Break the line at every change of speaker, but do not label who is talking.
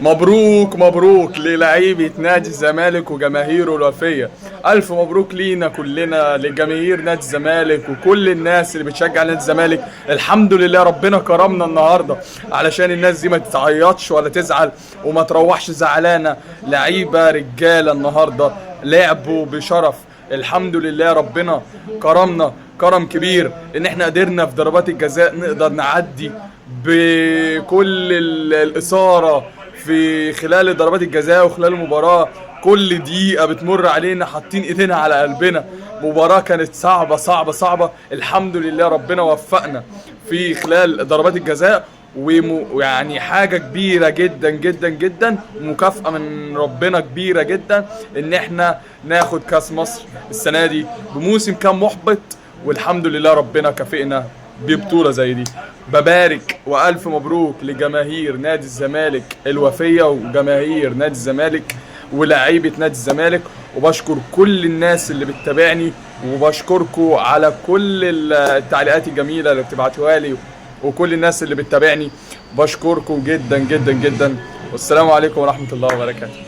مبروك مبروك للاعيبة نادي الزمالك وجماهيره الوفية. ألف مبروك لينا كلنا، لجماهير نادي الزمالك وكل الناس اللي بتشجع نادي الزمالك. الحمد لله ربنا كرمنا النهاردة علشان الناس دي ما تتعيطش ولا تزعل وما تروحش زعلانة. لعيبة رجالة النهاردة لعبوا بشرف. الحمد لله ربنا كرمنا كرم كبير ان احنا قدرنا في ضربات الجزاء نقدر نعدي بكل الإثارة في خلال ضربات الجزاء وخلال المباراة. كل دقيقة بتمر علينا حاطين ايدينا على قلبنا. مباراة كانت صعبة صعبة صعبة، الحمد لله ربنا وفقنا في خلال ضربات الجزاء. ويعني حاجة كبيرة جدا جدا جدا، مكافأة من ربنا كبيرة جدا ان احنا ناخد كاس مصر السنة دي بموسم كان محبط، والحمد لله ربنا كافئنا ببطولة زي دي. ببارك وألف مبروك لجماهير نادي الزمالك الوفية وجماهير نادي الزمالك ولاعيبة نادي الزمالك، وبشكر كل الناس اللي بتتابعني، وبشكركم على كل التعليقات الجميلة اللي بتبعتوها لي، وكل الناس اللي بتتابعني بشكركم جدا جدا جدا. والسلام عليكم ورحمة الله وبركاته.